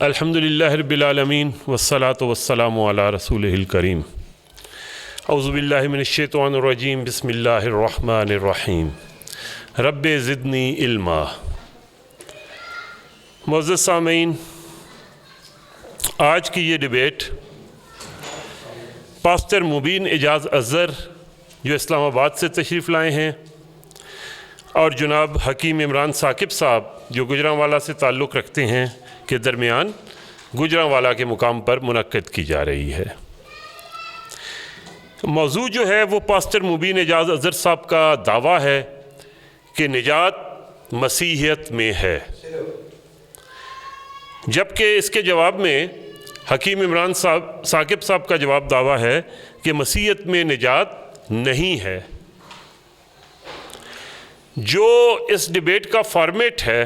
الحمدللہ رب العالمین والصلاة والسلام علی رسولہ الکریم اعوذ باللہ من الشیطان الرجیم بسم اللہ الرحمن الرحیم رب زدنی علما۔ معزز سامعین، آج کی یہ ڈیبیٹ پاسٹر مبین اعجاز اظہر جو اسلام آباد سے تشریف لائے ہیں اور جناب حکیم عمران ثاقب صاحب جو گوجرانوالہ سے تعلق رکھتے ہیں کے درمیان گوجرانوالہ کے مقام پر منعقد کی جا رہی ہے۔ موضوع جو ہے وہ پاسٹر مبین اعجاز اظہر صاحب کا دعویٰ ہے کہ نجات مسیحیت میں ہے، جبکہ اس کے جواب میں حکیم عمران ثاقب صاحب کا جواب دعویٰ ہے کہ مسیحیت میں نجات نہیں ہے۔ جو اس ڈیبیٹ کا فارمیٹ ہے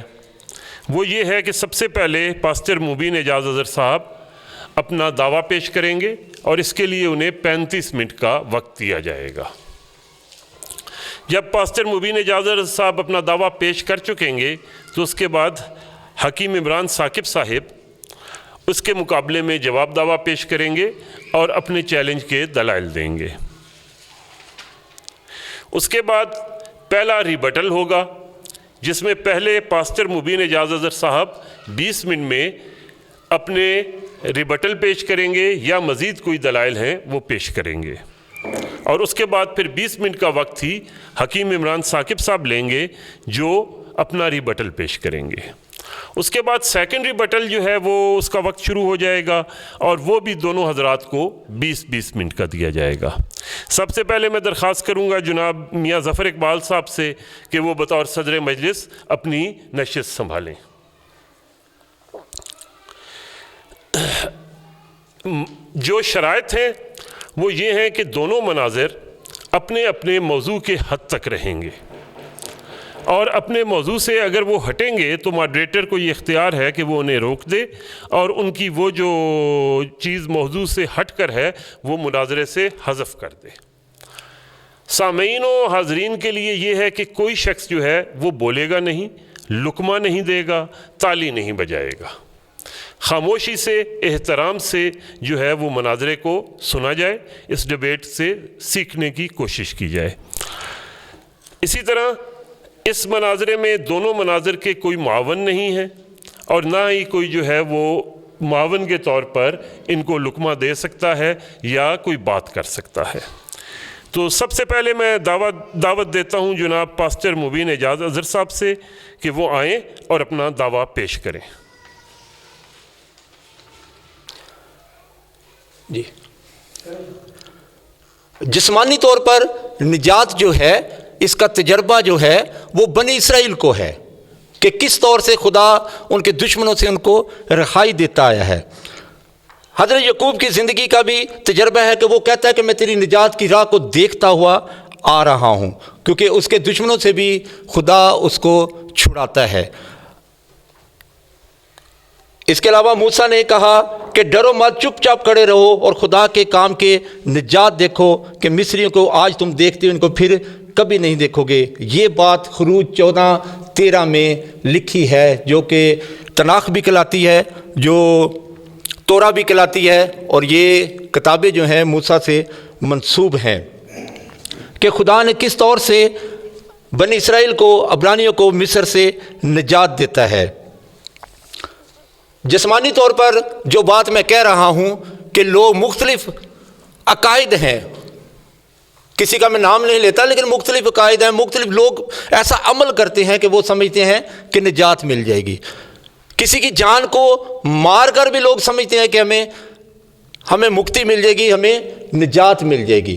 وہ یہ ہے کہ سب سے پہلے پاسٹر مبین اعجاز اظہر صاحب اپنا دعویٰ پیش کریں گے اور اس کے لیے انہیں 35 منٹ کا وقت دیا جائے گا۔ جب پاسٹر مبین اعجاز اظہر صاحب اپنا دعویٰ پیش کر چکیں گے تو اس کے بعد حکیم عمران ثاقب صاحب اس کے مقابلے میں جواب دعویٰ پیش کریں گے اور اپنے چیلنج کے دلائل دیں گے۔ اس کے بعد پہلا ریبٹل ہوگا جس میں پہلے پاسٹر مبین اعجاز اظہر صاحب 20 منٹ میں اپنے ریبٹل پیش کریں گے یا مزید کوئی دلائل ہیں وہ پیش کریں گے، اور اس کے بعد پھر 20 منٹ کا وقت ہی حکیم عمران ثاقب صاحب لیں گے جو اپنا ریبٹل پیش کریں گے۔ اس کے بعد سیکنڈ ریبٹل جو ہے وہ اس کا وقت شروع ہو جائے گا اور وہ بھی دونوں حضرات کو 20 منٹ کا دیا جائے گا۔ سب سے پہلے میں درخواست کروں گا جناب میاں ظفر اقبال صاحب سے کہ وہ بطور صدر مجلس اپنی نشست سنبھالیں۔ جو شرائط ہیں وہ یہ ہیں کہ دونوں مناظر اپنے اپنے موضوع کے حد تک رہیں گے، اور اپنے موضوع سے اگر وہ ہٹیں گے تو ماڈریٹر کو یہ اختیار ہے کہ وہ انہیں روک دے اور ان کی وہ جو چیز موضوع سے ہٹ کر ہے وہ مناظرے سے حذف کر دے۔ سامعین و حاضرین کے لیے یہ ہے کہ کوئی شخص جو ہے وہ بولے گا نہیں، لقمہ نہیں دے گا، تالی نہیں بجائے گا۔ خاموشی سے، احترام سے جو ہے وہ مناظرے کو سنا جائے، اس ڈیبیٹ سے سیکھنے کی کوشش کی جائے۔ اسی طرح اس مناظرے میں دونوں مناظر کے کوئی معاون نہیں ہے اور نہ ہی کوئی جو ہے وہ معاون کے طور پر ان کو لقمہ دے سکتا ہے یا کوئی بات کر سکتا ہے۔ تو سب سے پہلے میں دعوت دیتا ہوں جناب پاسٹر مبین اعجاز اظہر صاحب سے کہ وہ آئیں اور اپنا دعویٰ پیش کریں۔ جی، جسمانی طور پر نجات جو ہے اس کا تجربہ جو ہے وہ بنی اسرائیل کو ہے کہ کس طور سے خدا ان کے دشمنوں سے ان کو رہائی دیتا آیا ہے۔ حضرت یعقوب کی زندگی کا بھی تجربہ ہے کہ وہ کہتا ہے کہ میں تیری نجات کی راہ کو دیکھتا ہوا آ رہا ہوں، کیونکہ اس کے دشمنوں سے بھی خدا اس کو چھڑاتا ہے۔ اس کے علاوہ موسیٰ نے کہا کہ ڈرو مت، چپ چاپ کھڑے رہو اور خدا کے کام کے نجات دیکھو کہ مصریوں کو آج تم دیکھتے ہو ان کو پھر کبھی نہیں دیکھو گے۔ یہ بات خروج 14:13 میں لکھی ہے جو کہ تناخ بھی کہلاتی ہے، جو تورا بھی کہلاتی ہے، اور یہ کتابیں جو ہیں موسیٰ سے منسوب ہیں کہ خدا نے کس طور سے بنی اسرائیل کو، عبرانیوں کو مصر سے نجات دیتا ہے۔ جسمانی طور پر جو بات میں کہہ رہا ہوں کہ لوگ مختلف عقائد ہیں، کسی کا میں نام نہیں لیتا لیکن مختلف عقائد ہیں، مختلف لوگ ایسا عمل کرتے ہیں کہ وہ سمجھتے ہیں کہ نجات مل جائے گی۔ کسی کی جان کو مار کر بھی لوگ سمجھتے ہیں کہ ہمیں مکتی مل جائے گی، ہمیں نجات مل جائے گی۔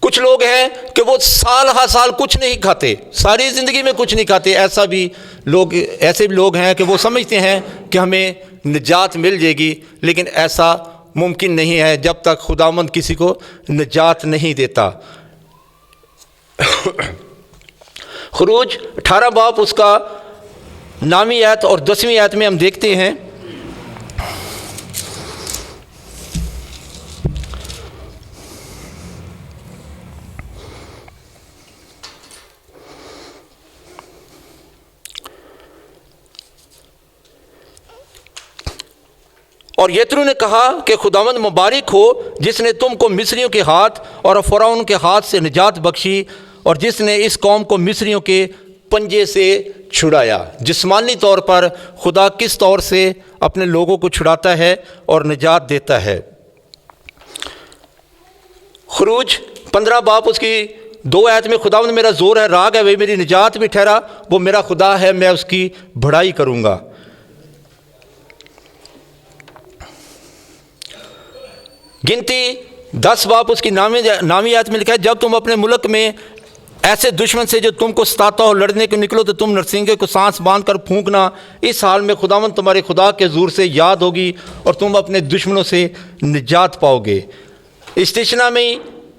کچھ لوگ ہیں کہ وہ سال ہر سال کچھ نہیں کھاتے، ساری زندگی میں کچھ نہیں کھاتے، ایسے بھی لوگ ہیں کہ وہ سمجھتے ہیں کہ ہمیں نجات مل جائے گی، لیکن ایسا ممکن نہیں ہے جب تک خداوند کسی کو نجات نہیں دیتا۔ خروج 18 باب اس کا 9ویں آیت اور 10ویں آیت میں ہم دیکھتے ہیں اور یترو نے کہا کہ خداوند مبارک ہو جس نے تم کو مصریوں کے ہاتھ اور فرعون کے ہاتھ سے نجات بخشی، اور جس نے اس قوم کو مصریوں کے پنجے سے چھڑایا۔ جسمانی طور پر خدا کس طور سے اپنے لوگوں کو چھڑاتا ہے اور نجات دیتا ہے؟ خروج 15 باب اس کی 2 آیت میں خداوند میرا زور ہے، راگ ہے، وہ میری نجات بھی ٹھہرا، وہ میرا خدا ہے، میں اس کی بڑائی کروں گا۔ گنتی 10 باب اس کی نامی آیت میں لکھا ہے، جب تم اپنے ملک میں ایسے دشمن سے جو تم کو ستاتا ہو لڑنے کو نکلو تو تم نرسنگے کو سانس باندھ کر پھونکنا، اس حال میں خداوند تمہارے خدا کے زور سے یاد ہوگی اور تم اپنے دشمنوں سے نجات پاؤ گے۔ استشنا میں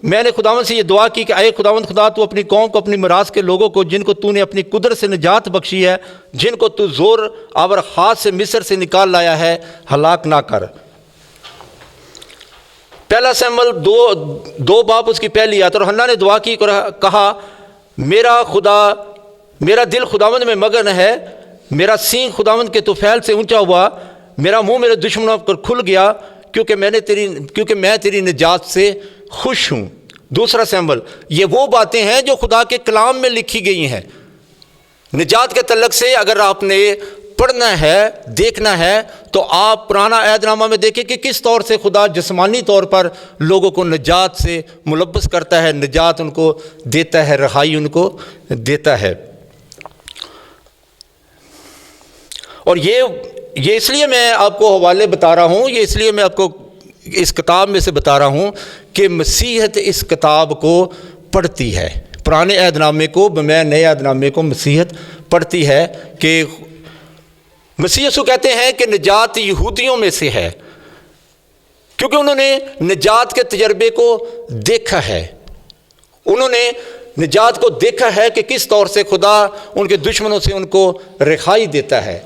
میں نے خداوند سے یہ دعا کی کہ اے خداوند خدا، تو اپنی قوم کو، اپنی میراث کے لوگوں کو جن کو تو نے اپنی قدرت سے نجات بخشی ہے، جن کو تو زور آور ہاتھ سے مصر سے نکال لایا ہے، ہلاک نہ کر۔ پہلا سیموئیل 2 باب اس کی پہلی آیت، اور حنا نے دعا کی اور کہا میرا دل خداوند میں مگن ہے، میرا سینگ خداوند کے طفیل سے اونچا ہوا، میرا منہ میرے دشمنوں پر کھل گیا، کیونکہ میں تیری نجات سے خوش ہوں۔ دوسرا سیموئیل، یہ وہ باتیں ہیں جو خدا کے کلام میں لکھی گئی ہیں۔ نجات کے تعلق سے اگر آپ نے پڑھنا ہے، دیکھنا ہے، تو آپ پرانا عہد نامہ میں دیکھیں کہ کس طور سے خدا جسمانی طور پر لوگوں کو نجات سے ملبس کرتا ہے، نجات ان کو دیتا ہے، رہائی ان کو دیتا ہے۔ اور یہ اس لیے میں آپ کو حوالے بتا رہا ہوں، یہ اس لیے میں آپ کو اس کتاب میں سے بتا رہا ہوں کہ مسیحیت اس کتاب کو پڑھتی ہے، پرانے عہد نامے کو میں نئے عہد نامے کو مسیحیت پڑھتی ہے، کہ مسیح یسوع کہتے ہیں کہ نجات یہودیوں میں سے ہے، کیونکہ انہوں نے نجات کے تجربے کو دیکھا ہے، انہوں نے نجات کو دیکھا ہے کہ کس طور سے خدا ان کے دشمنوں سے ان کو رہائی دیتا ہے۔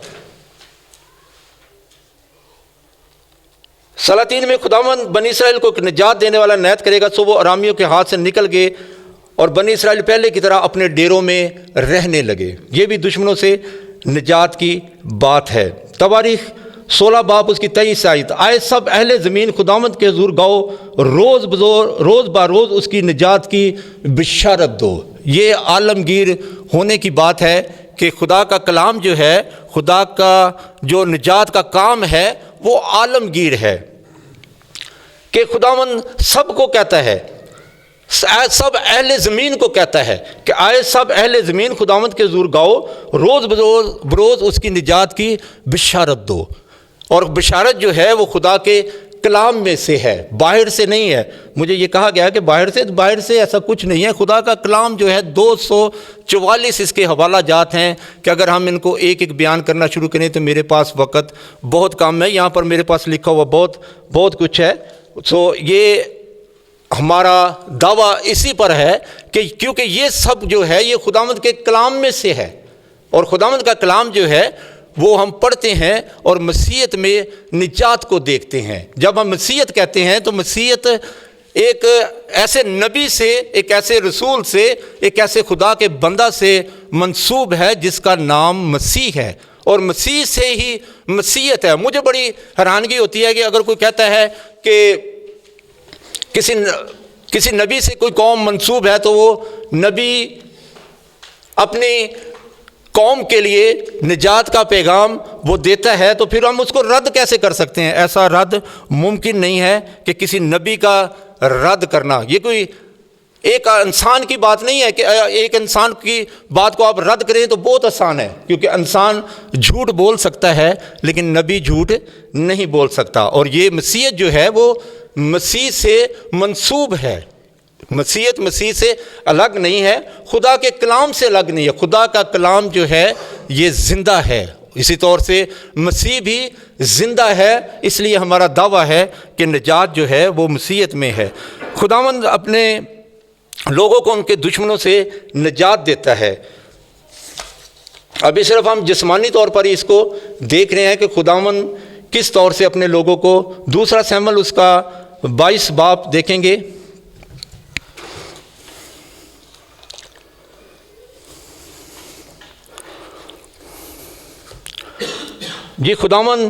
سلاطین میں خداوند بنی اسرائیل کو نجات دینے والا نیت کرے گا، سو وہ ارامیوں کے ہاتھ سے نکل گئے اور بنی اسرائیل پہلے کی طرح اپنے ڈیروں میں رہنے لگے۔ یہ بھی دشمنوں سے نجات کی بات ہے۔ تواریخ 16 باب اس کی 23 آیت، آئے سب اہل زمین خداوند کے حضور گاؤ، روز بروز اس کی نجات کی بشارت دو۔ یہ عالمگیر ہونے کی بات ہے کہ خدا کا کلام جو ہے، خدا کا جو نجات کا کام ہے وہ عالمگیر ہے، کہ خداوند سب کو کہتا ہے، سب اہل زمین کو کہتا ہے کہ آئے سب اہل زمین خداوند کے حضور گاؤ، روز بروز اس کی نجات کی بشارت دو۔ اور بشارت جو ہے وہ خدا کے کلام میں سے ہے، باہر سے نہیں ہے۔ مجھے یہ کہا گیا کہ باہر سے ایسا کچھ نہیں ہے، خدا کا کلام جو ہے 244 اس کے حوالہ جات ہیں، کہ اگر ہم ان کو ایک ایک بیان کرنا شروع کریں تو میرے پاس وقت بہت کم ہے۔ یہاں پر میرے پاس لکھا ہوا بہت کچھ ہے۔ یہ ہمارا دعویٰ اسی پر ہے کہ کیونکہ یہ سب جو ہے یہ خداوند کے کلام میں سے ہے، اور خداوند کا کلام جو ہے وہ ہم پڑھتے ہیں اور مسیحیت میں نجات کو دیکھتے ہیں۔ جب ہم مسیحیت کہتے ہیں تو مسیحیت ایک ایسے نبی سے، ایک ایسے رسول سے، ایک ایسے خدا کے بندہ سے منسوب ہے جس کا نام مسیح ہے، اور مسیح سے ہی مسیحیت ہے۔ مجھے بڑی حیرانگی ہوتی ہے کہ اگر کوئی کہتا ہے کہ کسی نبی سے کوئی قوم منسوب ہے تو وہ نبی اپنی قوم کے لیے نجات کا پیغام وہ دیتا ہے، تو پھر ہم اس کو رد کیسے کر سکتے ہیں؟ ایسا رد ممکن نہیں ہے کہ کسی نبی کا رد کرنا۔ یہ کوئی ایک انسان کی بات نہیں ہے کہ ایک انسان کی بات کو آپ رد کریں تو بہت آسان ہے، کیونکہ انسان جھوٹ بول سکتا ہے لیکن نبی جھوٹ نہیں بول سکتا۔ اور یہ مسیحیت جو ہے وہ مسیح سے منسوب ہے، مسیحیت مسیح سے الگ نہیں ہے، خدا کے کلام سے الگ نہیں ہے۔ خدا کا کلام جو ہے یہ زندہ ہے، اسی طور سے مسیح بھی زندہ ہے، اس لیے ہمارا دعویٰ ہے کہ نجات جو ہے وہ مسیحیت میں ہے۔ خداوند اپنے لوگوں کو ان کے دشمنوں سے نجات دیتا ہے۔ ابھی صرف ہم جسمانی طور پر ہی اس کو دیکھ رہے ہیں کہ خداوند کس طور سے اپنے لوگوں کو، دوسرا سیموئیل اس کا 22 باب دیکھیں گے۔ جی خداوند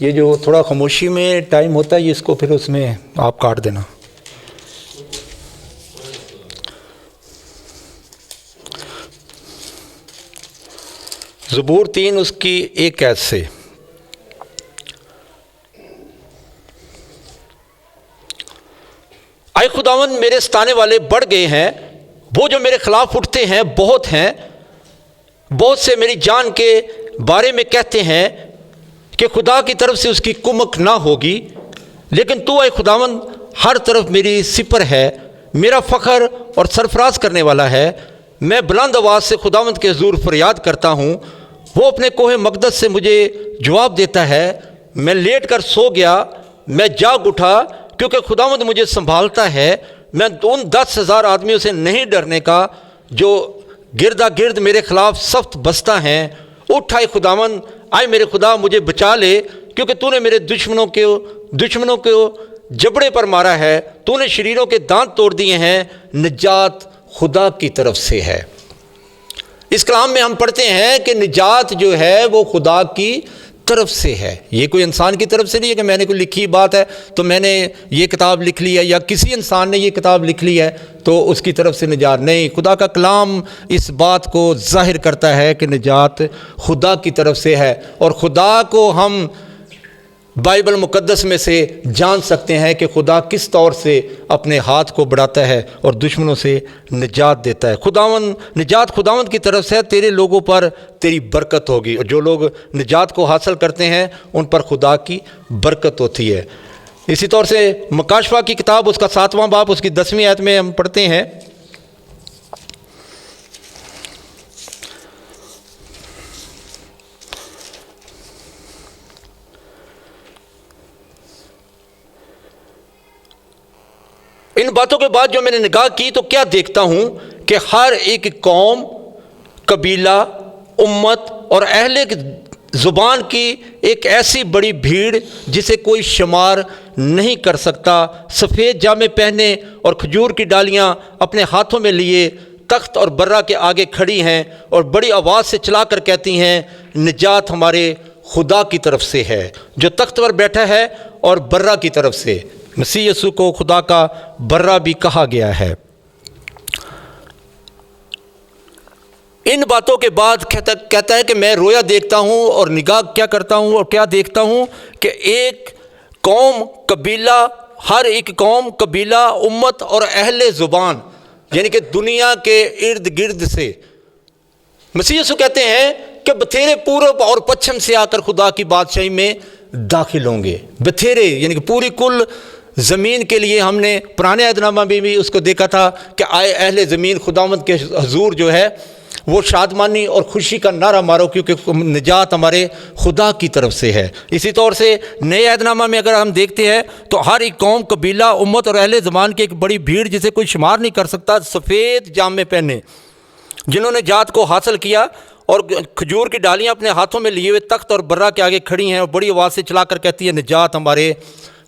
یہ جو تھوڑا خاموشی میں ٹائم ہوتا ہے، یہ اس کو پھر اس میں آپ کاٹ دینا۔ زبور 3 اس کی 1 آیت سے، اے خداوند میرے ستانے والے بڑھ گئے ہیں، وہ جو میرے خلاف اٹھتے ہیں بہت ہیں، بہت سے میری جان کے بارے میں کہتے ہیں کہ خدا کی طرف سے اس کی کمک نہ ہوگی، لیکن تو اے خداوند ہر طرف میری سپر ہے، میرا فخر اور سرفراز کرنے والا ہے۔ میں بلند آواز سے خداوند کے حضور فریاد کرتا ہوں، وہ اپنے کوہ مقدس سے مجھے جواب دیتا ہے۔ میں لیٹ کر سو گیا، میں جاگ اٹھا، کیونکہ خداوند مجھے سنبھالتا ہے۔ میں ان 10,000 آدمیوں سے نہیں ڈرنے کا جو گردا گرد میرے خلاف سخت بستہ ہیں۔ اٹھ اے خداوند، آئے میرے خدا مجھے بچا لے، کیونکہ تو نے میرے دشمنوں کو جبڑے پر مارا ہے، تو نے شریروں کے دانت توڑ دیے ہیں۔ نجات خدا کی طرف سے ہے۔ اس کلام میں ہم پڑھتے ہیں کہ نجات جو ہے وہ خدا کی طرف سے ہے، یہ کوئی انسان کی طرف سے نہیں ہے کہ میں نے کوئی لکھی بات ہے تو میں نے یہ کتاب لکھ لی ہے، یا کسی انسان نے یہ کتاب لکھ لی ہے تو اس کی طرف سے نجات نہیں۔ خدا کا کلام اس بات کو ظاہر کرتا ہے کہ نجات خدا کی طرف سے ہے، اور خدا کو ہم بائبل مقدس میں سے جان سکتے ہیں کہ خدا کس طور سے اپنے ہاتھ کو بڑھاتا ہے اور دشمنوں سے نجات دیتا ہے۔ نجات خداوند کی طرف سے ہے، تیرے لوگوں پر تیری برکت ہوگی، اور جو لوگ نجات کو حاصل کرتے ہیں ان پر خدا کی برکت ہوتی ہے۔ اسی طور سے مکاشفہ کی کتاب اس کا 7واں باب اس کی 10ویں آیت میں ہم پڑھتے ہیں، ان باتوں کے بعد جو میں نے نگاہ کی تو کیا دیکھتا ہوں کہ ہر ایک قوم، قبیلہ، امت اور اہل زبان کی ایک ایسی بڑی بھیڑ جسے کوئی شمار نہیں کر سکتا، سفید جامے پہنے اور کھجور کی ڈالیاں اپنے ہاتھوں میں لیے تخت اور برہ کے آگے کھڑی ہیں، اور بڑی آواز سے چلا کر کہتی ہیں، نجات ہمارے خدا کی طرف سے ہے جو تخت پر بیٹھا ہے، اور برہ کی طرف سے۔ مسیح یسوع کو خدا کا برہ بھی کہا گیا ہے۔ ان باتوں کے بعد کہتا ہے کہ میں رویا دیکھتا ہوں اور نگاہ کیا کرتا ہوں، اور کیا دیکھتا ہوں کہ ایک قوم، قبیلہ، ہر ایک قوم، قبیلہ، امت اور اہل زبان، یعنی کہ دنیا کے ارد گرد سے، مسیح یسوع کہتے ہیں کہ بتھیرے پورب اور پچھم سے آ کر خدا کی بادشاہی میں داخل ہوں گے۔ بتھیرے یعنی کہ پوری کل زمین کے لیے ہم نے پرانے عہد نامہ میں بھی اس کو دیکھا تھا کہ آئے اہل زمین خداوند کے حضور جو ہے وہ شادمانی اور خوشی کا نعرہ مارو، کیونکہ نجات ہمارے خدا کی طرف سے ہے۔ اسی طور سے نئے عہد نامہ میں اگر ہم دیکھتے ہیں تو ہر ایک قوم، قبیلہ، امت اور اہل زبان کی ایک بڑی بھیڑ جسے کوئی شمار نہیں کر سکتا، سفید جامے پہنے، جنہوں نے نجات کو حاصل کیا اور کھجور کی ڈالیاں اپنے ہاتھوں میں لیے ہوئے تخت اور برہ کے آگے کھڑی ہیں، اور بڑی آواز سے چلا کر کہتی ہے، نجات ہمارے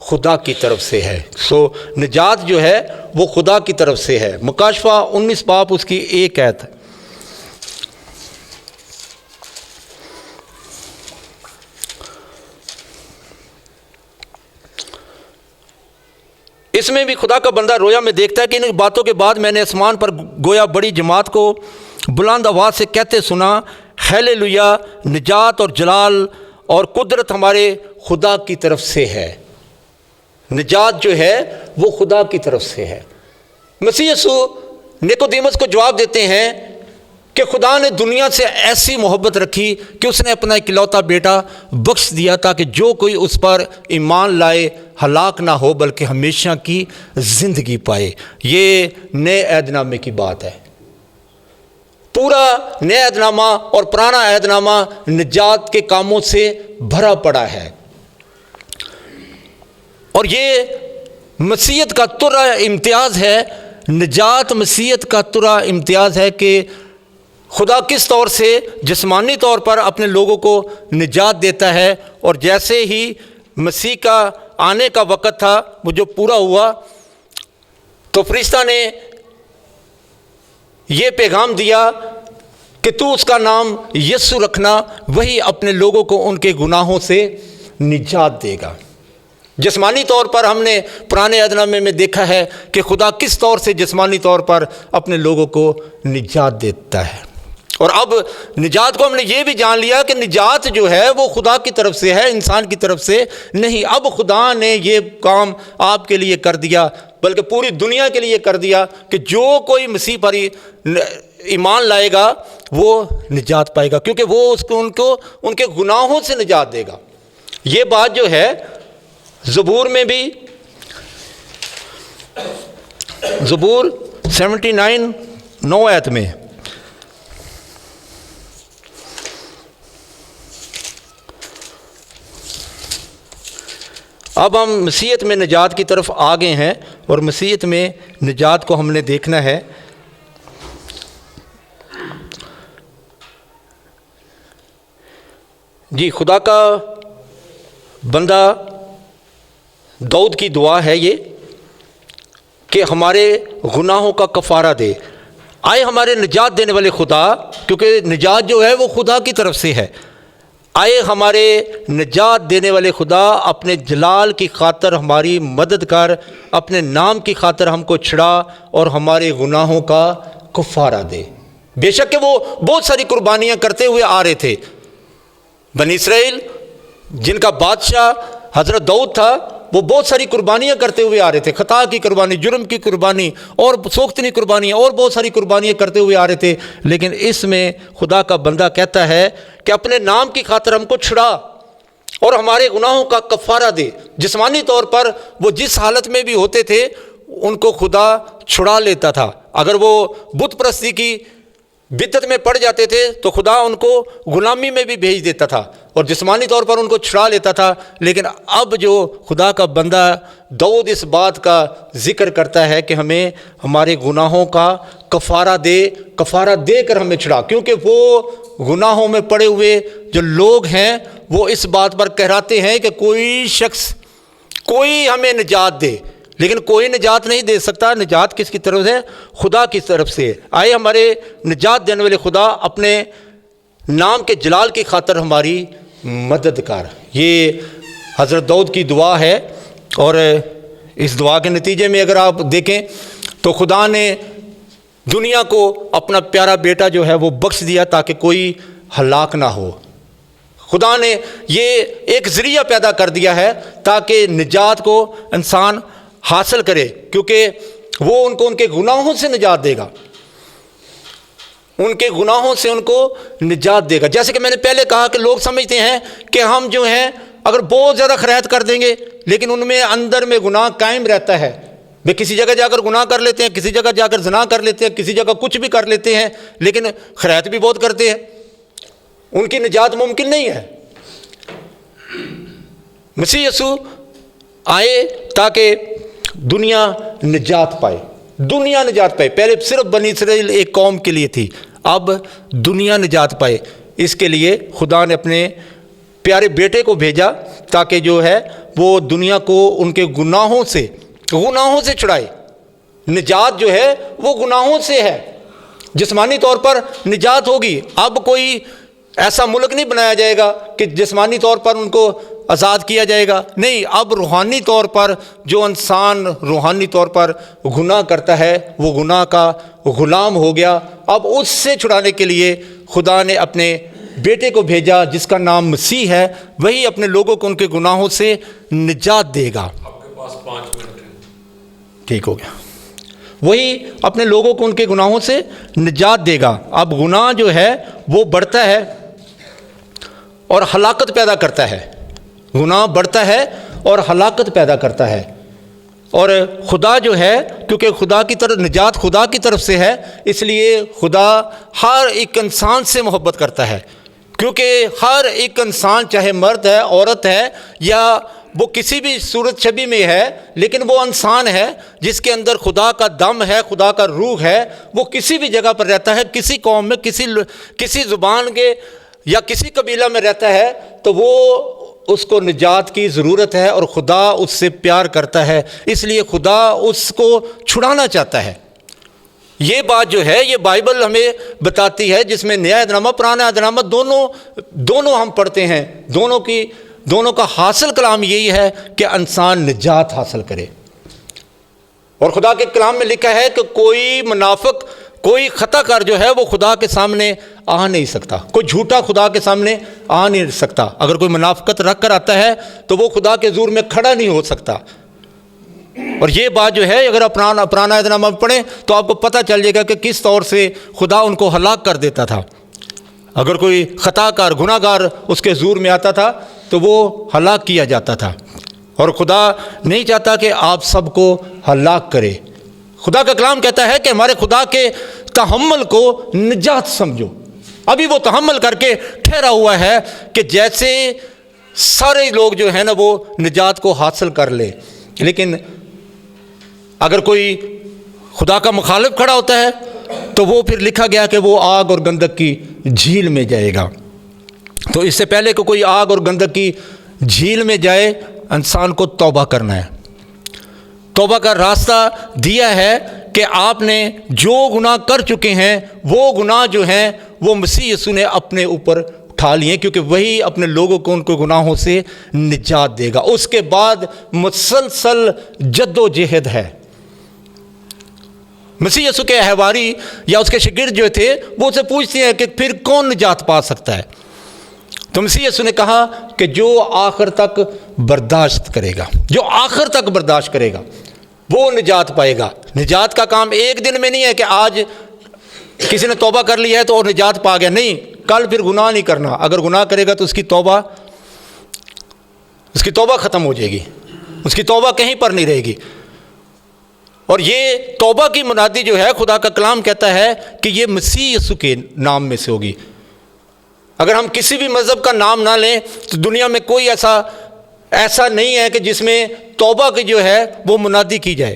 خدا کی طرف سے ہے۔ نجات جو ہے وہ خدا کی طرف سے ہے۔ مکاشفہ 19 باب اس کی 1 آیت، اس میں بھی خدا کا بندہ رویا میں دیکھتا ہے کہ ان باتوں کے بعد میں نے آسمان پر گویا بڑی جماعت کو بلند آواز سے کہتے سنا، ہیلیلویا، نجات اور جلال اور قدرت ہمارے خدا کی طرف سے ہے۔ نجات جو ہے وہ خدا کی طرف سے ہے۔ مسیح یسوع نیکودیمس کو جواب دیتے ہیں کہ خدا نے دنیا سے ایسی محبت رکھی کہ اس نے اپنا اکلوتا بیٹا بخش دیا تاکہ جو کوئی اس پر ایمان لائے ہلاک نہ ہو بلکہ ہمیشہ کی زندگی پائے۔ یہ نئے عہد نامے کی بات ہے۔ پورا نیا عہد نامہ اور پرانا عہد نامہ نجات کے کاموں سے بھرا پڑا ہے، اور یہ مسیحیت کا ترا امتیاز ہے۔ نجات مسیحیت کا ترا امتیاز ہے کہ خدا کس طور سے جسمانی طور پر اپنے لوگوں کو نجات دیتا ہے، اور جیسے ہی مسیح کا آنے کا وقت تھا وہ جو پورا ہوا تو فرشتہ نے یہ پیغام دیا کہ تو اس کا نام یسوع رکھنا، وہی اپنے لوگوں کو ان کے گناہوں سے نجات دے گا۔ جسمانی طور پر ہم نے پرانے عہد نامے میں دیکھا ہے کہ خدا کس طور سے جسمانی طور پر اپنے لوگوں کو نجات دیتا ہے، اور اب نجات کو ہم نے یہ بھی جان لیا کہ نجات جو ہے وہ خدا کی طرف سے ہے، انسان کی طرف سے نہیں۔ اب خدا نے یہ کام آپ کے لیے کر دیا، بلکہ پوری دنیا کے لیے کر دیا کہ جو کوئی مسیح پر ایمان لائے گا وہ نجات پائے گا، کیونکہ وہ ان کے گناہوں سے نجات دے گا۔ یہ بات جو ہے زبور میں بھی، زبور 79 9 آیت میں، اب ہم مسیحیت میں نجات کی طرف آ گئے ہیں، اور مسیحیت میں نجات کو ہم نے دیکھنا ہے۔ جی، خدا کا بندہ داؤد کی دعا ہے یہ کہ ہمارے گناہوں کا کفارہ دے۔ آئے ہمارے نجات دینے والے خدا، کیونکہ نجات جو ہے وہ خدا کی طرف سے ہے، آئے ہمارے نجات دینے والے خدا اپنے جلال کی خاطر ہماری مدد کر، اپنے نام کی خاطر ہم کو چھڑا اور ہمارے گناہوں کا کفارہ دے۔ بے شک کہ وہ بہت ساری قربانیاں کرتے ہوئے آ رہے تھے۔ بنی اسرائیل جن کا بادشاہ حضرت داؤد تھا، وہ بہت ساری قربانیاں کرتے ہوئے آ رہے تھے، خطا کی قربانی، جرم کی قربانی اور سوختنی قربانیاں اور بہت ساری قربانیاں کرتے ہوئے آ رہے تھے، لیکن اس میں خدا کا بندہ کہتا ہے کہ اپنے نام کی خاطر ہم کو چھڑا اور ہمارے گناہوں کا کفارہ دے۔ جسمانی طور پر وہ جس حالت میں بھی ہوتے تھے ان کو خدا چھڑا لیتا تھا۔ اگر وہ بت پرستی کی بدعت میں پڑ جاتے تھے تو خدا ان کو غلامی میں بھی بھیج دیتا تھا اور جسمانی طور پر ان کو چھڑا لیتا تھا۔ لیکن اب جو خدا کا بندہ داؤد اس بات کا ذکر کرتا ہے کہ ہمیں ہمارے گناہوں کا کفارہ دے کر ہمیں چھڑا، کیونکہ وہ گناہوں میں پڑے ہوئے جو لوگ ہیں وہ اس بات پر کہراتے ہیں کہ کوئی شخص کوئی ہمیں نجات دے، لیکن کوئی نجات نہیں دے سکتا۔ نجات کس کی طرف سے؟ خدا کی طرف سے۔ آئے ہمارے نجات دینے والے خدا اپنے نام کے جلال کی خاطر ہماری مدد کر۔ یہ حضرت داؤد کی دعا ہے، اور اس دعا کے نتیجے میں اگر آپ دیکھیں تو خدا نے دنیا کو اپنا پیارا بیٹا جو ہے وہ بخش دیا تاکہ کوئی ہلاک نہ ہو۔ خدا نے یہ ایک ذریعہ پیدا کر دیا ہے تاکہ نجات کو انسان حاصل کرے، کیونکہ وہ ان کو ان کے گناہوں سے نجات دے گا، ان کے گناہوں سے ان کو نجات دے گا۔ جیسے کہ میں نے پہلے کہا کہ لوگ سمجھتے ہیں کہ ہم جو ہیں اگر بہت زیادہ خیرات کر دیں گے لیکن ان میں اندر میں گناہ قائم رہتا ہے، وہ کسی جگہ جا کر گناہ کر لیتے ہیں، کسی جگہ جا کر زنا کر لیتے ہیں، کسی جگہ کچھ بھی کر لیتے ہیں، لیکن خیرات بھی بہت کرتے ہیں، ان کی نجات ممکن نہیں ہے۔ مسیح یسوع آئے تاکہ دنیا نجات پائے، دنیا نجات پائے۔ پہلے صرف بنی اسرائیل ایک قوم کے لیے تھی، اب دنیا نجات پائے۔ اس کے لیے خدا نے اپنے پیارے بیٹے کو بھیجا تاکہ جو ہے وہ دنیا کو ان کے گناہوں سے چھڑائے۔ نجات جو ہے وہ گناہوں سے ہے۔ جسمانی طور پر نجات ہوگی، اب کوئی ایسا ملک نہیں بنایا جائے گا کہ جسمانی طور پر ان کو آزاد کیا جائے گا، نہیں، اب روحانی طور پر جو انسان روحانی طور پر گناہ کرتا ہے وہ گناہ کا غلام ہو گیا۔ اب اس سے چھڑانے کے لیے خدا نے اپنے بیٹے کو بھیجا جس کا نام مسیح ہے، وہی اپنے لوگوں کو ان کے گناہوں سے نجات دے گا۔ آپ کے پاس 5 منٹ ہے۔ ٹھیک ہو گیا۔ وہی اپنے لوگوں کو ان کے گناہوں سے نجات دے گا۔ اب گناہ جو ہے وہ بڑھتا ہے اور ہلاکت پیدا کرتا ہے، گناہ بڑھتا ہے اور ہلاکت پیدا کرتا ہے۔ اور خدا جو ہے، کیونکہ خدا کی طرف نجات خدا کی طرف سے ہے، اس لیے خدا ہر ایک انسان سے محبت کرتا ہے، کیونکہ ہر ایک انسان چاہے مرد ہے، عورت ہے، یا وہ کسی بھی صورت شبیہ میں ہے، لیکن وہ انسان ہے جس کے اندر خدا کا دم ہے، خدا کا روح ہے۔ وہ کسی بھی جگہ پر رہتا ہے، کسی قوم میں، کسی زبان کے یا کسی قبیلہ میں رہتا ہے، تو وہ اس کو نجات کی ضرورت ہے اور خدا اس سے پیار کرتا ہے، اس لیے خدا اس کو چھڑانا چاہتا ہے۔ یہ بات جو ہے یہ بائبل ہمیں بتاتی ہے، جس میں نیا عہد نامہ پرانا عہد نامہ دونوں ہم پڑھتے ہیں، دونوں کی دونوں کا حاصل کلام یہی ہے کہ انسان نجات حاصل کرے. اور خدا کے کلام میں لکھا ہے کہ کوئی منافق، کوئی خطا کار جو ہے وہ خدا کے سامنے آ نہیں سکتا، کوئی جھوٹا خدا کے سامنے آ نہیں سکتا. اگر کوئی منافقت رکھ کر آتا ہے تو وہ خدا کے حضور میں کھڑا نہیں ہو سکتا. اور یہ بات جو ہے اگر پرانا عہد نامہ پڑھیں تو آپ کو پتہ چل جائے گا کہ کس طور سے خدا ان کو ہلاک کر دیتا تھا. اگر کوئی خطا کار، گناہ گار اس کے حضور میں آتا تھا تو وہ ہلاک کیا جاتا تھا. اور خدا نہیں چاہتا کہ آپ سب کو ہلاک کرے. خدا کا کلام کہتا ہے کہ ہمارے خدا کے تحمل کو نجات سمجھو. ابھی وہ تحمل کر کے ٹھہرا ہوا ہے کہ جیسے سارے لوگ جو ہیں نا وہ نجات کو حاصل کر لے. لیکن اگر کوئی خدا کا مخالف کھڑا ہوتا ہے تو وہ پھر لکھا گیا کہ وہ آگ اور گندک کی جھیل میں جائے گا. تو اس سے پہلے کہ کوئی آگ اور گندک کی جھیل میں جائے، انسان کو توبہ کرنا ہے. توبہ کا راستہ دیا ہے کہ آپ نے جو گناہ کر چکے ہیں وہ گناہ جو ہیں وہ مسیح یسوع نے اپنے اوپر اٹھا لیے، کیونکہ وہی اپنے لوگوں کو ان کو گناہوں سے نجات دے گا. اس کے بعد مسلسل جد و جہد ہے. مسیح یسوع کے احواری یا اس کے شاگرد جو تھے وہ اسے پوچھتے ہیں کہ پھر کون نجات پا سکتا ہے؟ تو مسیح یسوع نے کہا کہ جو آخر تک برداشت کرے گا، جو آخر تک برداشت کرے گا وہ نجات پائے گا. نجات کا کام ایک دن میں نہیں ہے کہ آج کسی نے توبہ کر لی ہے تو اور نجات پا گیا. نہیں، کل پھر گناہ نہیں کرنا. اگر گناہ کرے گا تو اس کی توبہ ختم ہو جائے گی، اس کی توبہ کہیں پر نہیں رہے گی. اور یہ توبہ کی منادی جو ہے خدا کا کلام کہتا ہے کہ یہ مسیح یسوع کے نام میں سے ہوگی. اگر ہم کسی بھی مذہب کا نام نہ لیں تو دنیا میں کوئی ایسا نہیں ہے کہ جس میں توبہ کی جو ہے وہ منادی کی جائے.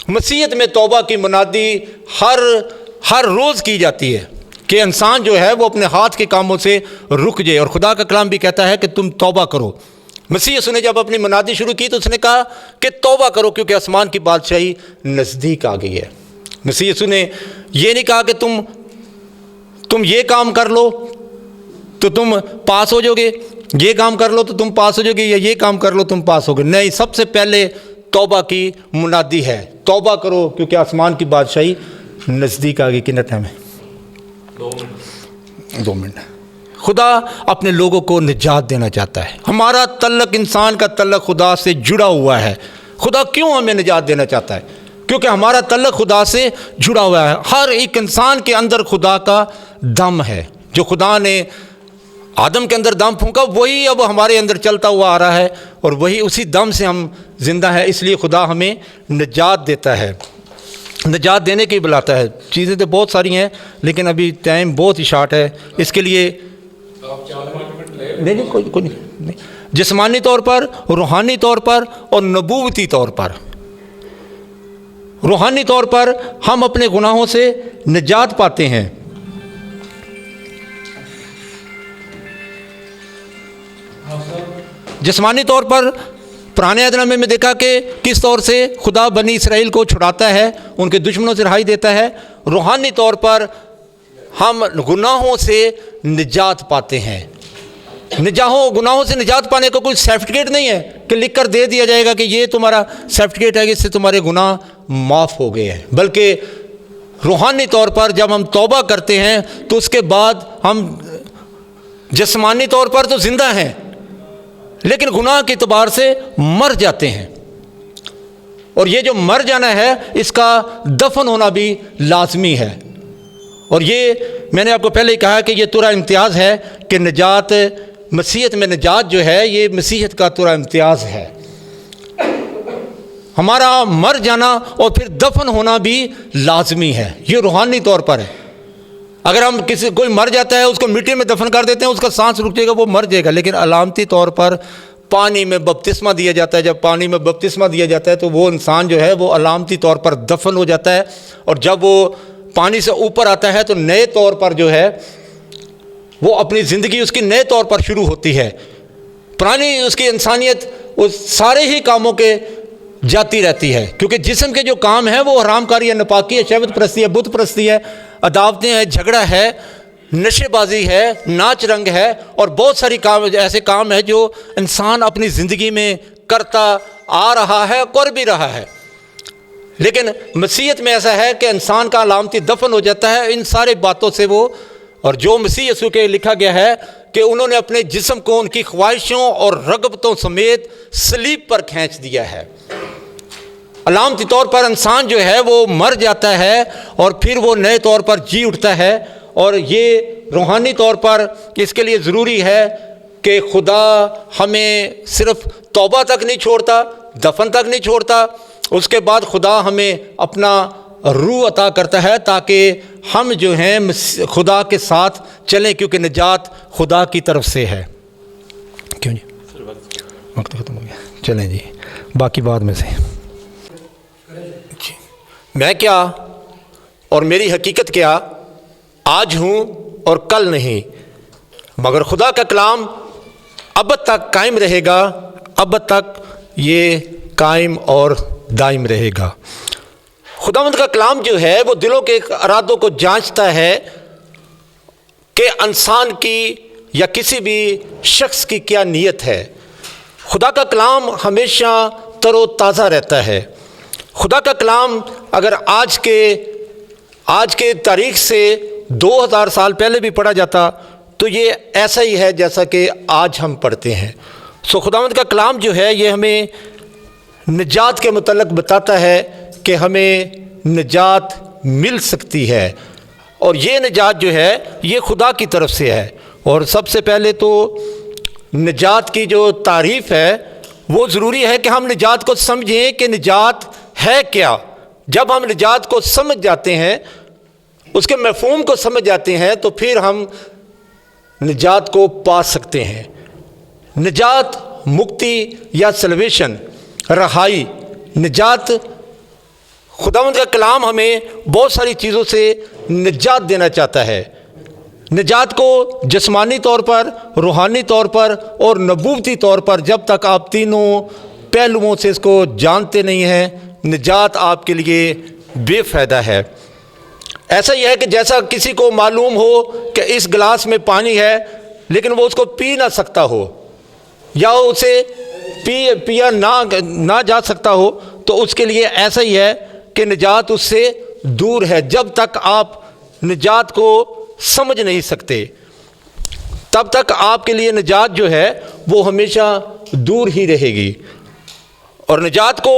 مسیحیت میں توبہ کی منادی ہر روز کی جاتی ہے کہ انسان جو ہے وہ اپنے ہاتھ کے کاموں سے رک جائے. اور خدا کا کلام بھی کہتا ہے کہ تم توبہ کرو. مسیح یسوع نے جب اپنی منادی شروع کی تو اس نے کہا کہ توبہ کرو کیونکہ آسمان کی بادشاہی نزدیک آ گئی ہے. مسیح یسوع نے یہ نہیں کہا کہ تم یہ کام کر لو تو تم پاس ہو جاؤ گے، یہ کام کر لو تو تم پاس ہو جاؤ گے، یا یہ کام کر لو تم پاس ہو گے. نہیں، سب سے پہلے توبہ کی منادی ہے. توبہ کرو کیونکہ آسمان کی بادشاہی نزدیک آ گئی. کتنا ٹائم ہے؟ 2 منٹ. خدا اپنے لوگوں کو نجات دینا چاہتا ہے. ہمارا تعلق، انسان کا تعلق خدا سے جڑا ہوا ہے. خدا کیوں ہمیں نجات دینا چاہتا ہے؟ کیونکہ ہمارا تعلق خدا سے جڑا ہوا ہے. ہر ایک انسان کے اندر خدا کا دم ہے. جو خدا نے آدم کے اندر دم پھونکا وہی اب ہمارے اندر چلتا ہوا آ رہا ہے، اور وہی اسی دم سے ہم زندہ ہیں. اس لیے خدا ہمیں نجات دیتا ہے، نجات دینے کے ہی بلاتا ہے. چیزیں تو بہت ساری ہیں لیکن ابھی ٹائم بہت ہی شارٹ ہے. اس کے لیے نہیں کوئی نہیں. جسمانی طور پر، روحانی طور پر اور نبوتی طور پر. روحانی طور پر ہم اپنے گناہوں سے نجات پاتے ہیں. جسمانی طور پر پرانے عہد نامے میں دیکھا کہ کس طور سے خدا بنی اسرائیل کو چھڑاتا ہے، ان کے دشمنوں سے رہائی دیتا ہے. روحانی طور پر ہم گناہوں سے نجات پاتے ہیں. گناہوں سے نجات پانے کا کوئی سرٹیفکیٹ نہیں ہے کہ لکھ کر دے دیا جائے گا کہ یہ تمہارا سرٹیفکیٹ ہے کہ اس سے تمہارے گناہ معاف ہو گئے ہیں. بلکہ روحانی طور پر جب ہم توبہ کرتے ہیں تو اس کے بعد ہم جسمانی طور پر تو زندہ ہیں لیکن گناہ کے اعتبار سے مر جاتے ہیں. اور یہ جو مر جانا ہے اس کا دفن ہونا بھی لازمی ہے. اور یہ میں نے آپ کو پہلے ہی کہا کہ یہ ترا امتیاز ہے کہ نجات، مسیحیت میں نجات جو ہے یہ مسیحیت کا ترا امتیاز ہے. ہمارا مر جانا اور پھر دفن ہونا بھی لازمی ہے. یہ روحانی طور پر ہے. اگر ہم کوئی مر جاتا ہے اس کو مٹی میں دفن کر دیتے ہیں، اس کا سانس رک جائے گا، وہ مر جائے گا. لیکن علامتی طور پر پانی میں بپتسمہ دیا جاتا ہے. جب پانی میں بپتسمہ دیا جاتا ہے تو وہ انسان جو ہے وہ علامتی طور پر دفن ہو جاتا ہے. اور جب وہ پانی سے اوپر آتا ہے تو نئے طور پر جو ہے وہ اپنی زندگی اس کی نئے طور پر شروع ہوتی ہے. پرانی اس کی انسانیت اس سارے ہی کاموں کے جاتی رہتی ہے، کیونکہ جسم کے جو کام ہیں وہ حرام کاری ہے، نپاکی ہے، شہوت پرستی ہے، بت پرستی ہے، عداوتیں ہیں، جھگڑا ہے، نشے بازی ہے، ناچ رنگ ہے، اور بہت ساری ایسے کام ہیں جو انسان اپنی زندگی میں کرتا آ رہا ہے، کر بھی رہا ہے۔ لیکن مسیحیت میں ایسا ہے کہ انسان کا علامتی دفن ہو جاتا ہے ان سارے باتوں سے وہ، اور جو مسیح یسوع کے لکھا گیا ہے کہ انہوں نے اپنے جسم کو ان کی خواہشوں اور رغبتوں سمیت صلیب پر کھینچ دیا ہے۔ علامتی طور پر انسان جو ہے وہ مر جاتا ہے اور پھر وہ نئے طور پر جی اٹھتا ہے، اور یہ روحانی طور پر اس کے لیے ضروری ہے کہ خدا ہمیں صرف توبہ تک نہیں چھوڑتا، دفن تک نہیں چھوڑتا، اس کے بعد خدا ہمیں اپنا روح عطا کرتا ہے تاکہ ہم جو ہیں خدا کے ساتھ چلیں، کیونکہ نجات خدا کی طرف سے ہے۔ کیوں جی وقت ختم ہو گیا، چلیں جی باقی بعد میں سے۔ میں کیا اور میری حقیقت کیا، آج ہوں اور کل نہیں، مگر خدا کا کلام ابد تک قائم رہے گا، ابد تک یہ قائم اور دائم رہے گا۔ خداوند کا کلام جو ہے وہ دلوں کے ارادوں کو جانچتا ہے کہ انسان کی یا کسی بھی شخص کی کیا نیت ہے۔ خدا کا کلام ہمیشہ تر و تازہ رہتا ہے۔ خدا کا کلام اگر آج کے تاریخ سے 2000 سال پہلے بھی پڑھا جاتا تو یہ ایسا ہی ہے جیسا کہ آج ہم پڑھتے ہیں۔ خداوند کا کلام جو ہے یہ ہمیں نجات کے متعلق بتاتا ہے کہ ہمیں نجات مل سکتی ہے، اور یہ نجات جو ہے یہ خدا کی طرف سے ہے۔ اور سب سے پہلے تو نجات کی جو تعریف ہے وہ ضروری ہے کہ ہم نجات کو سمجھیں کہ نجات ہے کیا۔ جب ہم نجات کو سمجھ جاتے ہیں، اس کے مفہوم کو سمجھ جاتے ہیں، تو پھر ہم نجات کو پا سکتے ہیں۔ نجات، مکتی یا سلویشن، رہائی، نجات، خداوند کا کلام ہمیں بہت ساری چیزوں سے نجات دینا چاہتا ہے۔ نجات کو جسمانی طور پر، روحانی طور پر اور نبوتی طور پر جب تک آپ تینوں پہلوؤں سے اس کو جانتے نہیں ہیں، نجات آپ کے لیے بے فائدہ ہے۔ ایسا ہی ہے کہ جیسا کسی کو معلوم ہو کہ اس گلاس میں پانی ہے لیکن وہ اس کو پی نہ سکتا ہو، یا اسے پیا نہ جا سکتا ہو، تو اس کے لیے ایسا ہی ہے کہ نجات اس سے دور ہے۔ جب تک آپ نجات کو سمجھ نہیں سکتے تب تک آپ کے لیے نجات جو ہے وہ ہمیشہ دور ہی رہے گی۔ اور نجات کو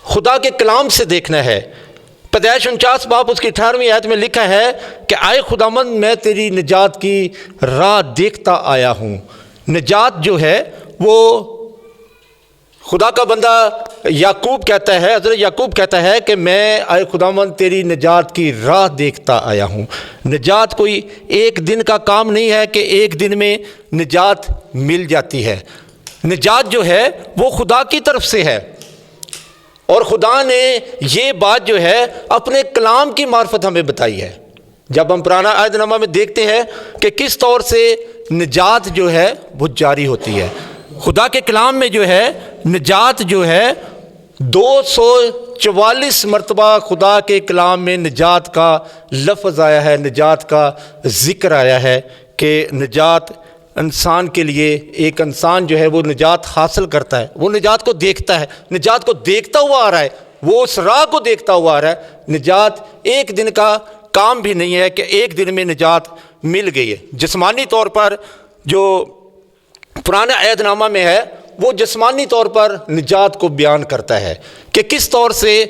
خدا کے کلام سے دیکھنا ہے۔ پیدائش 49 باب اس کی 18ویں آیت میں لکھا ہے کہ آئے خداوند میں تیری نجات کی راہ دیکھتا آیا ہوں۔ نجات جو ہے وہ خدا کا بندہ یعقوب کہتا ہے، حضرت یعقوب کہتا ہے کہ میں اے خداوند تیری نجات کی راہ دیکھتا آیا ہوں۔ نجات کوئی ایک دن کا کام نہیں ہے کہ ایک دن میں نجات مل جاتی ہے۔ نجات جو ہے وہ خدا کی طرف سے ہے، اور خدا نے یہ بات جو ہے اپنے کلام کی معرفت ہمیں بتائی ہے۔ جب ہم پرانا عہد نامہ میں دیکھتے ہیں کہ کس طور سے نجات جو ہے وہ جاری ہوتی ہے، خدا کے کلام میں جو ہے نجات جو ہے 244 مرتبہ خدا کے کلام میں نجات کا لفظ آیا ہے، نجات کا ذکر آیا ہے کہ نجات انسان کے لیے، ایک انسان جو ہے وہ نجات حاصل کرتا ہے، وہ نجات کو دیکھتا ہے، نجات کو دیکھتا ہوا آ رہا ہے، وہ اس راہ کو دیکھتا ہوا آ رہا ہے۔ نجات ایک دن کا کام بھی نہیں ہے کہ ایک دن میں نجات مل گئی ہے۔ جسمانی طور پر جو پرانا عہد نامہ میں ہے وہ جسمانی طور پر نجات کو بیان کرتا ہے کہ کس طور سے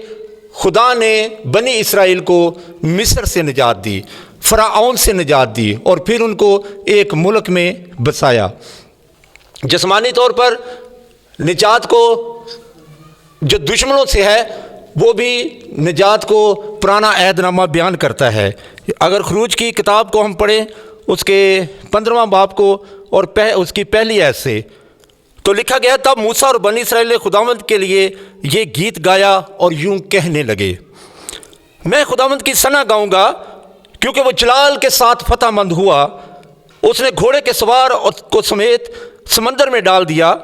خدا نے بنی اسرائیل کو مصر سے نجات دی، فرعون سے نجات دی، اور پھر ان کو ایک ملک میں بسایا۔ جسمانی طور پر نجات کو جو دشمنوں سے ہے وہ بھی نجات کو پرانا عہد نامہ بیان کرتا ہے۔ اگر خروج کی کتاب کو ہم پڑھیں اس کے 15واں باب کو اور اس کی پہلی آیت سے، تو لکھا گیا تب موسیٰ اور بنی اسرائیل نے خداوند کے لیے یہ گیت گایا اور یوں کہنے لگے، میں خداوند کی ثنا گاؤں گا کیونکہ وہ جلال کے ساتھ فتح مند ہوا، اس نے گھوڑے کے سوار کو سمیت سمندر میں ڈال دیا۔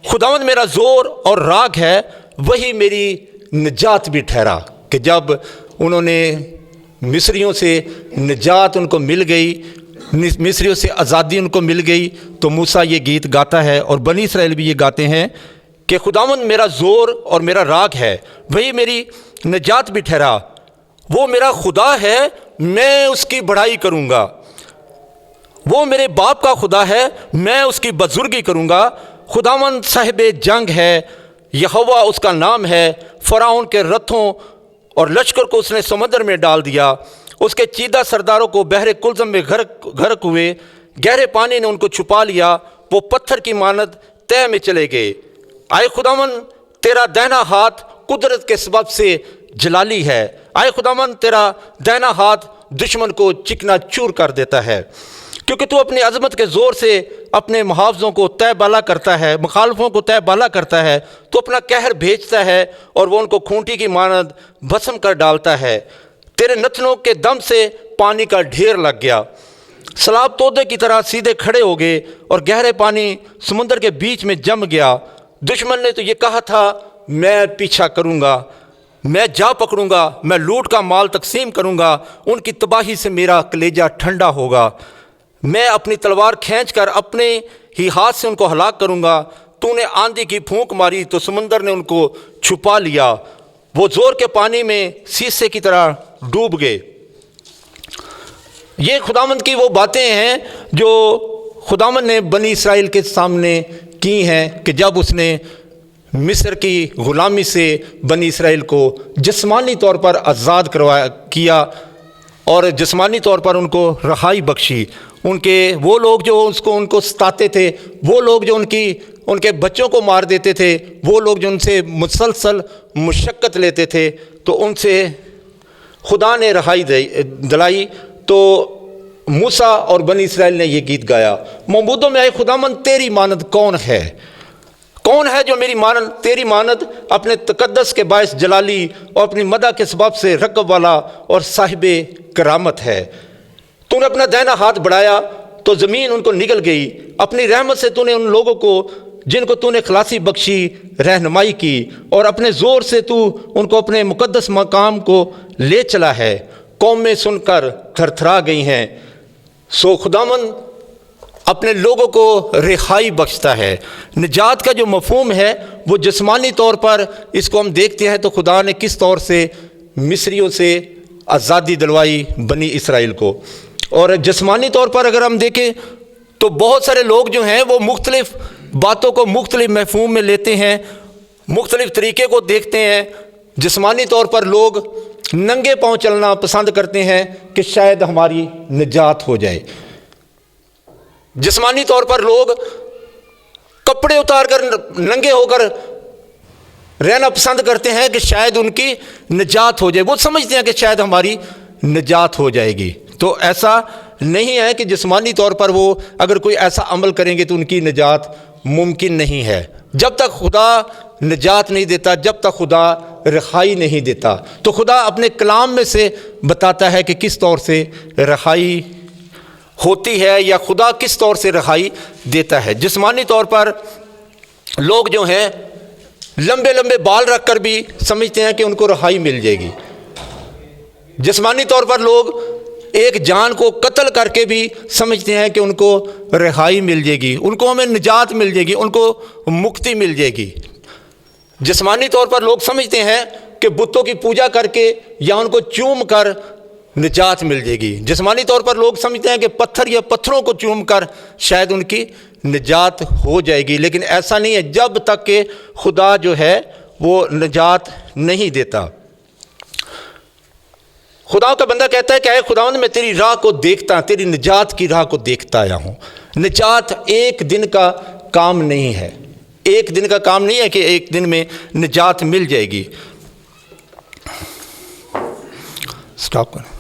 خداوند میرا زور اور راگ ہے، وہی میری نجات بھی ٹھہرا۔ کہ جب انہوں نے مصریوں سے نجات ان کو مل گئی، مصریوں سے آزادی ان کو مل گئی، تو موسیٰ یہ گیت گاتا ہے اور بنی اسرائیل بھی یہ گاتے ہیں کہ خداوند میرا زور اور میرا راگ ہے، وہی میری نجات بھی ٹھہرا، وہ میرا خدا ہے، میں اس کی بڑائی کروں گا، وہ میرے باپ کا خدا ہے، میں اس کی بزرگی کروں گا، خداوند صاحب جنگ ہے، یہوہ اس کا نام ہے، فرعون کے رتھوں اور لشکر کو اس نے سمندر میں ڈال دیا، اس کے چیدہ سرداروں کو بحر کلزم میں غرق ہوئے، گہرے پانی نے ان کو چھپا لیا، وہ پتھر کی مانند تہ میں چلے گئے۔ آئے خداوند تیرا دہنا ہاتھ قدرت کے سبب سے جلالی ہے، آئے خداوند تیرا دہنا ہاتھ دشمن کو چکنا چور کر دیتا ہے، کیونکہ تو اپنی عظمت کے زور سے اپنے محافظوں کو تہ بالا کرتا ہے، مخالفوں کو تہ بالا کرتا ہے، تو اپنا قہر بھیجتا ہے اور وہ ان کو کھونٹی کی مانند بھسم کر ڈالتا ہے، تیرے نتنوں کے دم سے پانی کا ڈھیر لگ گیا، سیلاب تودے کی طرح سیدھے کھڑے ہو گئے اور گہرے پانی سمندر کے بیچ میں جم گیا۔ دشمن نے تو یہ کہا تھا میں پیچھا کروں گا، میں جا پکڑوں گا، میں لوٹ کا مال تقسیم کروں گا، ان کی تباہی سے میرا کلیجہ ٹھنڈا ہوگا، میں اپنی تلوار کھینچ کر اپنے ہی ہاتھ سے ان کو ہلاک کروں گا، تو نے آندھی کی پھونک ماری تو سمندر نے ان کو چھپا لیا، وہ زور کے پانی میں سیسے کی طرح ڈوب گئے۔ یہ خداوند کی وہ باتیں ہیں جو خداوند نے بنی اسرائیل کے سامنے کی ہیں کہ جب اس نے مصر کی غلامی سے بنی اسرائیل کو جسمانی طور پر آزاد کیا اور جسمانی طور پر ان کو رہائی بخشی۔ ان کے وہ لوگ جو ان کو ستاتے تھے، وہ لوگ جو ان کے بچوں کو مار دیتے تھے، وہ لوگ جو ان سے مسلسل مشقت لیتے تھے، تو ان سے خدا نے رہائی دلائی۔ تو موسیٰ اور بنی اسرائیل نے یہ گیت گایا، معبودوں میں آئے خداوند تیری مانند کون ہے؟ کون ہے جو تیری مانند اپنے تقدس کے باعث جلالی اور اپنی مدح کے سبب سے رغب والا اور صاحب کرامت ہے؟ تو نے اپنا دہنا ہاتھ بڑھایا تو زمین ان کو نگل گئی، اپنی رحمت سے تو نے ان لوگوں کو جن کو تو نے خلاصی بخشی رہنمائی کی، اور اپنے زور سے تو ان کو اپنے مقدس مقام کو لے چلا ہے۔ قومیں سن کر تھر تھرا گئی ہیں، سو خداوند اپنے لوگوں کو رہائی بخشتا ہے۔ نجات کا جو مفہوم ہے وہ جسمانی طور پر اس کو ہم دیکھتے ہیں تو خدا نے کس طور سے مصریوں سے آزادی دلوائی بنی اسرائیل کو، اور جسمانی طور پر اگر ہم دیکھیں تو بہت سارے لوگ جو ہیں وہ مختلف باتوں کو مختلف مفہوم میں لیتے ہیں، مختلف طریقے کو دیکھتے ہیں۔ جسمانی طور پر لوگ ننگے پاؤں چلنا پسند کرتے ہیں کہ شاید ہماری نجات ہو جائے، جسمانی طور پر لوگ کپڑے اتار کر ننگے ہو کر رہنا پسند کرتے ہیں کہ شاید ان کی نجات ہو جائے، وہ سمجھتے ہیں کہ شاید ہماری نجات ہو جائے گی۔ تو ایسا نہیں ہے کہ جسمانی طور پر وہ اگر کوئی ایسا عمل کریں گے تو ان کی نجات ممکن نہیں ہے۔ جب تک خدا نجات نہیں دیتا، جب تک خدا رہائی نہیں دیتا، تو خدا اپنے کلام میں سے بتاتا ہے کہ کس طور سے رہائی ہوتی ہے یا خدا کس طور سے رہائی دیتا ہے۔ جسمانی طور پر لوگ جو ہیں لمبے لمبے بال رکھ کر بھی سمجھتے ہیں کہ ان کو رہائی مل جائے گی، جسمانی طور پر لوگ ایک جان کو قتل کر کے بھی سمجھتے ہیں کہ ان کو رہائی مل جائے گی، ان کو ہمیں نجات مل جائے گی، ان کو مکتی مل جائے گی۔ جسمانی طور پر لوگ سمجھتے ہیں کہ بتوں کی پوجا کر کے یا ان کو چوم کر نجات مل جائے گی، جسمانی طور پر لوگ سمجھتے ہیں کہ پتھر یا پتھروں کو چوم کر شاید ان کی نجات ہو جائے گی، لیکن ایسا نہیں ہے جب تک کہ خدا جو ہے وہ نجات نہیں دیتا۔ خدا کا بندہ کہتا ہے کہ اے خداوند میں تیری راہ کو دیکھتا، تیری نجات کی راہ کو دیکھتا آیا ہوں۔ نجات ایک دن کا کام نہیں ہے، ایک دن کا کام نہیں ہے کہ ایک دن میں نجات مل جائے گی۔ سٹاپ کریں۔